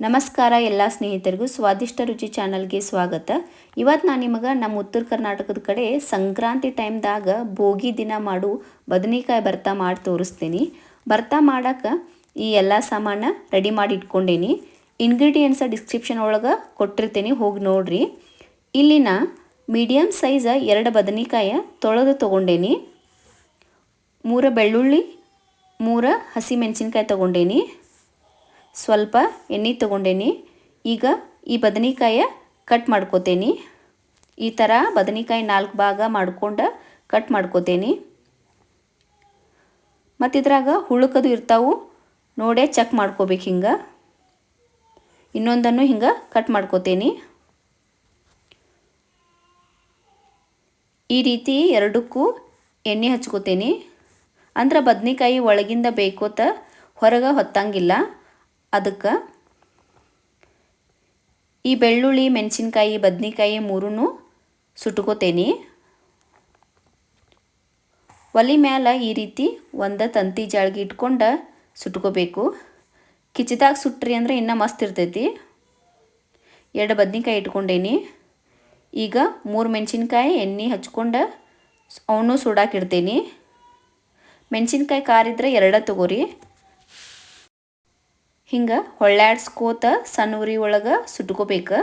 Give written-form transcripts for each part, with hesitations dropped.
ನಮಸ್ಕಾರ ಎಲ್ಲ ಸ್ನೇಹಿತರಿಗೂ ಸ್ವಾದಿಷ್ಟ ರುಚಿ ಚಾನಲ್ಗೆ ಸ್ವಾಗತ. ಇವತ್ತು ನಾನು ನಿಮಗೆ ನಮ್ಮ ಉತ್ತರ ಕರ್ನಾಟಕದ ಕಡೆ ಸಂಕ್ರಾಂತಿ ಟೈಮ್ದಾಗ ಭೋಗಿ ದಿನ ಮಾಡು ಬದನೆಕಾಯಿ ಭರ್ತಾ ಮಾಡಿ ತೋರಿಸ್ತೀನಿ. ಭರ್ತಾ ಮಾಡೋಕ್ಕೆ ಈ ಎಲ್ಲ ಸಾಮಾನು ರೆಡಿ ಮಾಡಿ ಇಟ್ಕೊಂಡೇನಿ. ಇಂಗ್ರೀಡಿಯೆಂಟ್ಸ್ ಡಿಸ್ಕ್ರಿಪ್ಷನ್ ಒಳಗೆ ಕೊಟ್ಟಿರ್ತೀನಿ, ಹೋಗಿ ನೋಡ್ರಿ. ಇಲ್ಲಿನ ಮೀಡಿಯಮ್ ಸೈಜ್ 2 ಬದನೆಕಾಯಿ ತೊಳೆದು ತೊಗೊಂಡೇನಿ. 3 ಬೆಳ್ಳುಳ್ಳಿ, 3 ಹಸಿಮೆಣಸಿನ್ಕಾಯಿ ತೊಗೊಂಡೇನಿ. ಸ್ವಲ್ಪ ಎಣ್ಣೆ ತೊಗೊಂಡೇನಿ. ಈಗ ಈ ಬದನೆಕಾಯಿ ಕಟ್ ಮಾಡ್ಕೋತೇನೆ. ಈ ಥರ ಬದನೆಕಾಯಿ 4 ಭಾಗ ಮಾಡ್ಕೊಂಡು ಕಟ್ ಮಾಡ್ಕೋತೇನೆ. ಮತ್ತು ಇದ್ರಾಗ ಹುಳುಕದು ಇರ್ತಾವು ನೋಡೇ ಚೆಕ್ ಮಾಡ್ಕೋಬೇಕು. ಹಿಂಗೆ ಇನ್ನೊಂದನ್ನು ಹಿಂಗೆ ಕಟ್ ಮಾಡ್ಕೋತೇನೆ. ಈ ರೀತಿ ಎರಡಕ್ಕೂ ಎಣ್ಣೆ ಹಚ್ಕೋತೇನೆ. ಅಂದ್ರೆ ಬದನೆಕಾಯಿ ಒಳಗಿಂದ ಬೇಕೋತ ಹೊರಗೆ ಹೊತ್ತಂಗಿಲ್ಲ. ಅದಕ್ಕೆ ಈ ಬೆಳ್ಳುಳ್ಳಿ, ಮೆಣಸಿನ್ಕಾಯಿ, ಬದನೆಕಾಯಿ 3 ಸುಟ್ಕೋತೇನೆ. ಒಲೆ ಮ್ಯಾಲ ಈ ರೀತಿ ಒಂದು ತಂತಿ ಜಾಳ್ಗೆ ಇಟ್ಕೊಂಡು ಸುಟ್ಕೋಬೇಕು. ಕಿಚಿದಾಗ ಸುಟ್ರಿ ಅಂದರೆ ಇನ್ನೂ ಮಸ್ತ್ ಇರ್ತೈತಿ. 2 ಬದನೆಕಾಯಿ ಇಟ್ಕೊಂಡೇನಿ. ಈಗ 3 ಮೆಣಸಿನ್ಕಾಯಿ ಎಣ್ಣೆ ಹಚ್ಕೊಂಡು ಅವನು ಸುಡಾಕಿಡ್ತೇನೆ. ಮೆಣಸಿನ್ಕಾಯಿ ಕಾರಿದ್ರೆ 2 ತಗೋರಿ. ಹಿಂಗೆ ಹೊಳ್ಳಾಡ್ಸ್ಕೋತ ಸಣ್ಣ ಉರಿ ಒಳಗೆ ಸುಟ್ಕೋಬೇಕು.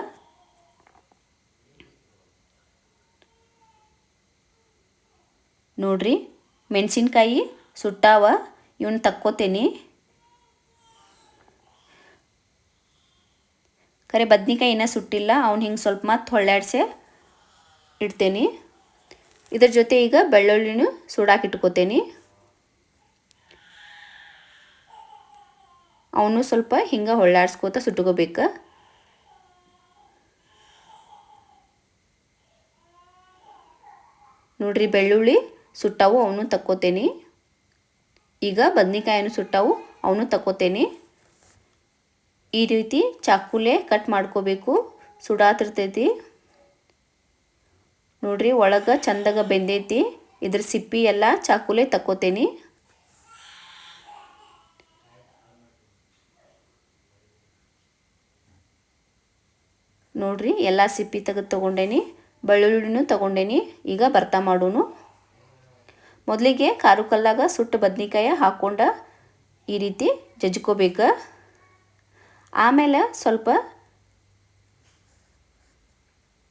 ನೋಡ್ರಿ, ಮೆಣಸಿನ್ಕಾಯಿ ಸುಟ್ಟಾವ. ಇವನ್ನ ತಕ್ಕೋತೇನೆ. ಕರೆ ಬದ್ನಿಕಾಯಿ ಇನ್ನೂ ಸುಟ್ಟಿಲ್ಲ. ಅವ್ನು ಹಿಂಗೆ ಸ್ವಲ್ಪ ಮತ್ತೆ ಹೊಳ್ಳಾಡ್ಸೆ ಇಡ್ತೇನೆ. ಇದ್ರ ಜೊತೆ ಈಗ ಬೆಳ್ಳುಳ್ಳಿನೂ ಸುಡಾಕಿಟ್ಕೋತೇನೆ. ಅವನು ಸ್ವಲ್ಪ ಹಿಂಗೆ ಹೊಳ್ಳಾಡ್ಸ್ಕೋತ ಸುಟ್ಕೋಬೇಕು. ನೋಡ್ರಿ, ಬೆಳ್ಳುಳ್ಳಿ ಸುಟ್ಟಾವು, ಅವನು ತಕ್ಕೋತೇನೆ. ಈಗ ಬದ್ನಿಕಾಯನ್ನು ಸುಟ್ಟಾವು, ಅವನು ತಕ್ಕೋತೇನೆ. ಈ ರೀತಿ ಚಾಕುಲೆ ಕಟ್ ಮಾಡ್ಕೋಬೇಕು. ಸುಡಾತಿರ್ತೈತಿ. ನೋಡ್ರಿ, ಒಳಗೆ ಚಂದಾಗ ಬೆಂದೈತಿ. ಇದ್ರ ಸಿಪ್ಪಿ ಎಲ್ಲ ಚಾಕುಲೆ ತಕ್ಕೋತೇನೆ. ನೋಡ್ರಿ, ಎಲ್ಲ ಸಿಪ್ಪಿ ತೆಗೆದು ತೊಗೊಂಡೇನಿ. ಬೆಳ್ಳುಳ್ಳಿನೂ ತೊಗೊಂಡೇನಿ. ಈಗ ಭರ್ತಾ ಮಾಡೋನು. ಮೊದಲಿಗೆ ಖಾರ ಕಲ್ಲಾಗ ಸುಟ್ಟು ಬದ್ನಿಕಾಯಿ ಹಾಕ್ಕೊಂಡು ಈ ರೀತಿ ಜಜ್ಕೋಬೇಕು. ಆಮೇಲೆ ಸ್ವಲ್ಪ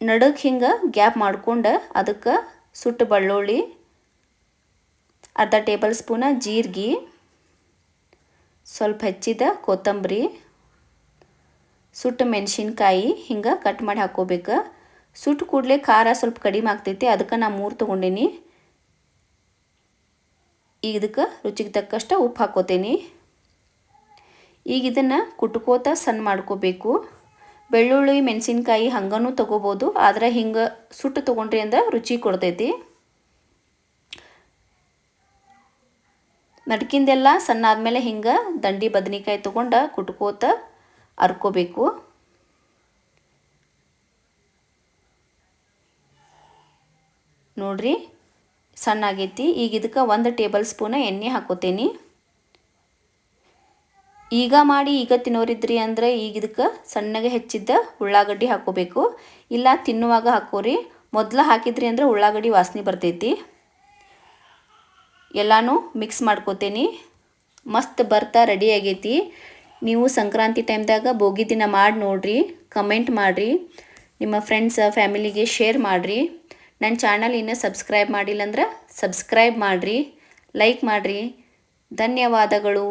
ನಡುಗೆ ಹಿಂಗೆ ಗ್ಯಾಪ್ ಮಾಡ್ಕೊಂಡು ಅದಕ್ಕೆ ಸುಟ್ಟು ಬೆಳ್ಳುಳ್ಳಿ, ಅರ್ಧ ಟೇಬಲ್ ಸ್ಪೂನ ಜೀರಿಗೆ, ಸ್ವಲ್ಪ ಹೆಚ್ಚಿದ ಕೊತ್ತಂಬರಿ, ಸುಟ್ಟು ಮೆಣಸಿನ್ಕಾಯಿ ಹಿಂಗೆ ಕಟ್ ಮಾಡಿ ಹಾಕ್ಕೋಬೇಕು. ಸುಟ್ಟು ಕೂಡಲೇ ಖಾರ ಸ್ವಲ್ಪ ಕಡಿಮೆ ಆಗ್ತೈತಿ. ಅದಕ್ಕೆ ನಾನು 3 ತೊಗೊಂಡೇನಿ. ಈಗ ಇದಕ್ಕೆ ರುಚಿಗೆ ತಕ್ಕಷ್ಟು ಉಪ್ಪು ಹಾಕ್ಕೋತೇನೆ. ಈಗ ಇದನ್ನು ಕುಟ್ಕೋತ ಸಣ್ಣ ಮಾಡ್ಕೋಬೇಕು. ಬೆಳ್ಳುಳ್ಳಿ, ಮೆಣಸಿನ್ಕಾಯಿ ಹಂಗನೂ ತೊಗೋಬೋದು. ಆದರೆ ಹಿಂಗೆ ಸುಟ್ಟು ತೊಗೊಂಡ್ರಿ ಅಂದ್ರೆ ರುಚಿ ಕೊಡ್ತೈತಿ. ನಡ್ಕಿಂದೆಲ್ಲ ಸಣ್ಣ ಆದಮೇಲೆ ಹಿಂಗೆ ದಂಡಿ ಬದನೆಕಾಯಿ ತೊಗೊಂಡು ಕುಟ್ಕೋತ ಅರ್ಕೋಬೇಕು. ನೋಡ್ರಿ, ಸಣ್ಣ ಆಗೈತಿ. ಈಗ ಇದಕ್ಕೆ 1 ಟೇಬಲ್ ಸ್ಪೂನ ಎಣ್ಣೆ ಹಾಕೋತೇನೆ. ಈಗ ಮಾಡಿ ಈಗ ತಿನ್ನೋರಿದ್ರಿ ಅಂದರೆ ಈಗ ಇದಕ್ಕೆ ಸಣ್ಣಗೆ ಹೆಚ್ಚಿದ್ದ ಉಳ್ಳಾಗಡ್ಡಿ ಹಾಕೋಬೇಕು. ಇಲ್ಲ ತಿನ್ನುವಾಗ ಹಾಕೋರಿ. ಮೊದಲು ಹಾಕಿದ್ರಿ ಅಂದರೆ ಉಳ್ಳಾಗಡ್ಡಿ ವಾಸನೆ ಬರ್ತೈತಿ. ಎಲ್ಲನೂ ಮಿಕ್ಸ್ ಮಾಡ್ಕೋತೇನೆ. ಮಸ್ತ್ ಭರ್ತಾ ರೆಡಿ ಆಗೈತಿ. ನೀವು ಸಂಕ್ರಾಂತಿ ಟೈಮ್ದಾಗ ಭೋಗಿ ದಿನ ಮಾಡಿ ನೋಡಿರಿ. ಕಮೆಂಟ್ ಮಾಡಿರಿ. ನಿಮ್ಮ ಫ್ರೆಂಡ್ಸ್ ಫ್ಯಾಮಿಲಿಗೆ ಶೇರ್ ಮಾಡಿರಿ. ನನ್ನ ಚಾನಲ್ ಇನ್ನೂ ಸಬ್ಸ್ಕ್ರೈಬ್ ಮಾಡಿಲ್ಲ ಅಂದ್ರೆ ಸಬ್ಸ್ಕ್ರೈಬ್ ಮಾಡಿರಿ, ಲೈಕ್ ಮಾಡಿರಿ. ಧನ್ಯವಾದಗಳು.